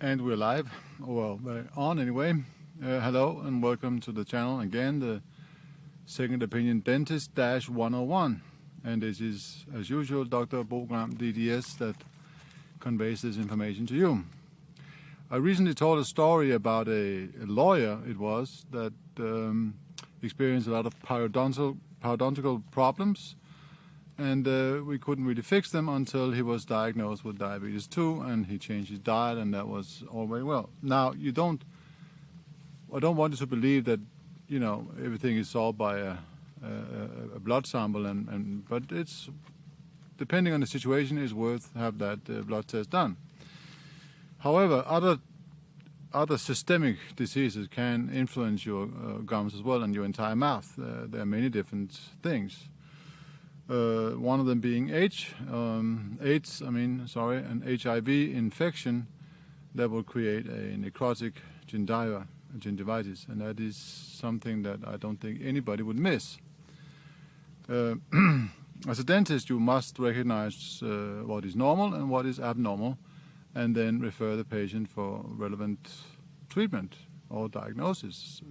And we're live. Well, we're on anyway. Hello and welcome to the channel again, the Second Opinion Dentist Dash 101. And this is, as usual, Dr. Bo Gram, DDS, that conveys this information to you. I recently told a story about a lawyer, it was, that experienced a lot of periodontal problems, and we couldn't really fix them until he was diagnosed with diabetes 2, and he changed his diet, and that was all very well. Now, I don't want you to believe that, you know, everything is solved by a blood sample, but it's, depending on the situation, it's worth have that blood test done. However, other systemic diseases can influence your gums as well and your entire mouth. There are many different things. One of them being an HIV infection that will create a necrotic gingivitis, and that is something that I don't think anybody would miss. As a dentist, you must recognize what is normal and what is abnormal, and then refer the patient for relevant treatment or diagnosis.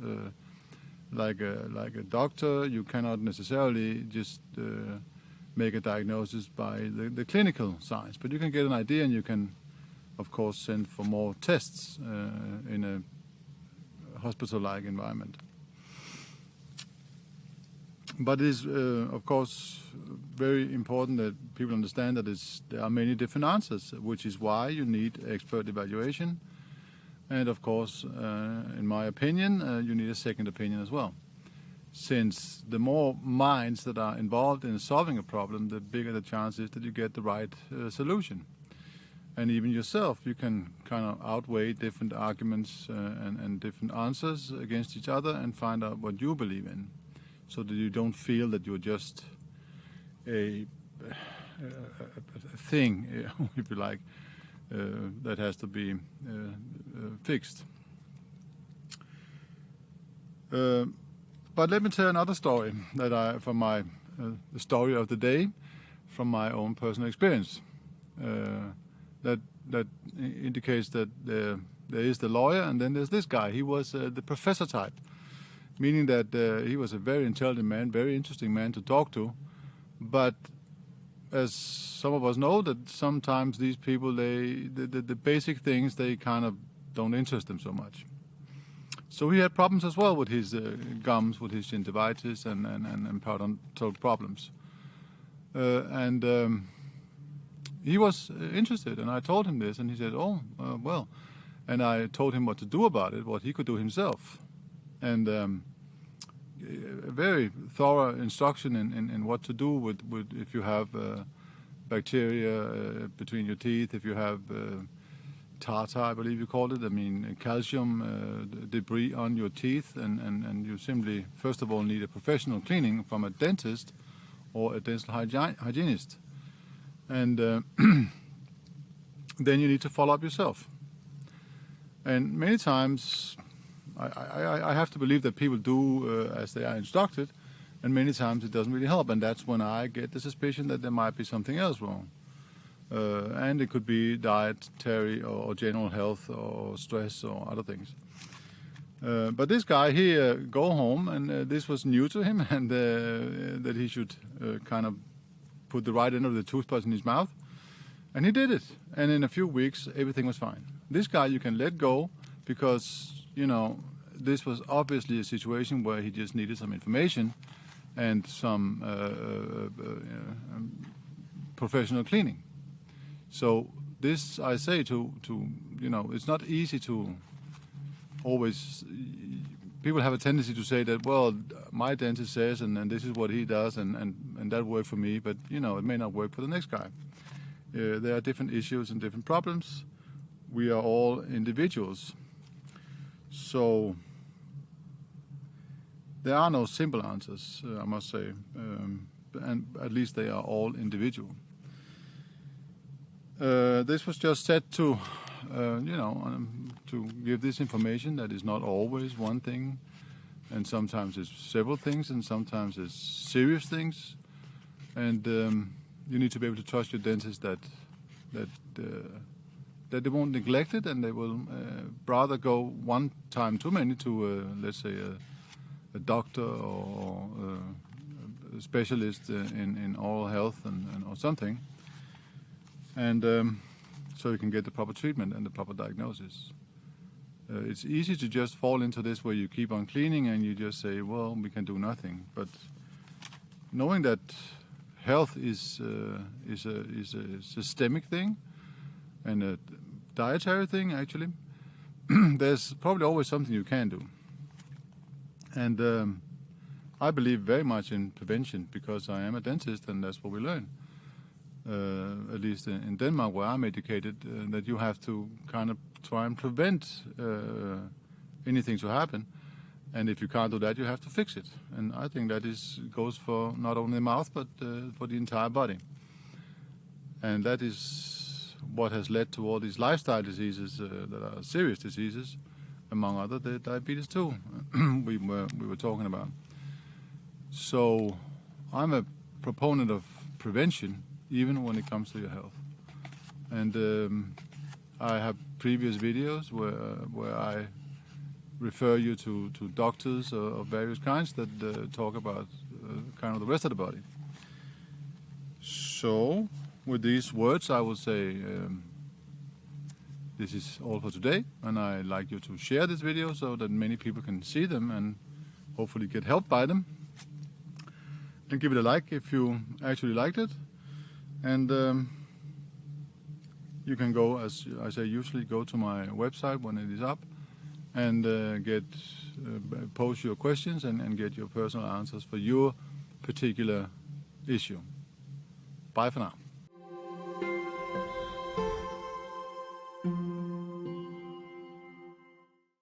Like a doctor, you cannot necessarily just make a diagnosis by the clinical signs, but you can get an idea, and you can, of course, send for more tests in a hospital-like environment. But it is, of course, very important that people understand that there are many different answers, which is why you need expert evaluation. And of course, in my opinion, you need a second opinion as well. Since the more minds that are involved in solving a problem, the bigger the chance is that you get the right solution. And even yourself, you can kind of outweigh different arguments and different answers against each other and find out what you believe in, so that you don't feel that you're just a thing, if you like, that has to be fixed. But let me tell another story that from the story of the day, from my own personal experience. That indicates that there is the lawyer, and then there's this guy. He was the professor type, meaning that he was a very intelligent man, very interesting man to talk to. But as some of us know, that sometimes these people, the basic things, they kind of don't interest them so much. So he had problems as well with his gums, with his gingivitis and periodontal problems. He was interested, and I told him this, and he said, well. And I told him what to do about it, what he could do himself. And a very thorough instruction in what to do with if you have bacteria between your teeth, if you have tartar, I believe you called it, I mean calcium debris on your teeth, and you simply, first of all, need a professional cleaning from a dentist or a dental hygienist. And then you need to follow up yourself. And many times, I have to believe that people do as they are instructed, and many times it doesn't really help, and that's when I get the suspicion that there might be something else wrong. And it could be dietary or general health or stress or other things. But this guy, he go home, and this was new to him, and that he should kind of put the right end of the toothbrush in his mouth. And he did it. And in a few weeks, everything was fine. This guy you can let go because, you know, this was obviously a situation where he just needed some information and some professional cleaning. So this, I say to you know, it's not easy to always, people have a tendency to say that, well, my dentist says, and this is what he does, and that worked for me, but, you know, it may not work for the next guy. There are different issues and different problems. We are all individuals. So there are no simple answers, I must say, and at least they are all individual. This was just said to, you know, to give this information that is not always one thing, and sometimes it's several things, and sometimes it's serious things, and you need to be able to trust your dentist that that they won't neglect it, and they will rather go one time too many to, let's say, a doctor or a specialist in oral health and or something, and so you can get the proper treatment and the proper diagnosis. It's easy to just fall into this where you keep on cleaning and you just say, well, we can do nothing. But knowing that health is a systemic thing and a dietary thing, actually, there's probably always something you can do. And I believe very much in prevention because I am a dentist and that's what we learn. At least in Denmark, where I'm educated, that you have to kind of try and prevent anything to happen. And if you can't do that, you have to fix it. And I think that goes for not only the mouth, but for the entire body. And that is what has led to all these lifestyle diseases that are serious diseases, among other the diabetes too, we were talking about. So I'm a proponent of prevention, even when it comes to your health. And I have previous videos where I refer you to doctors of various kinds that talk about kind of the rest of the body. So with these words I will say this is all for today, and I'd like you to share this video so that many people can see them and hopefully get helped by them. And give it a like if you actually liked it. And you can go, as I say, usually go to my website when it is up and post your questions and get your personal answers for your particular issue. Bye for now.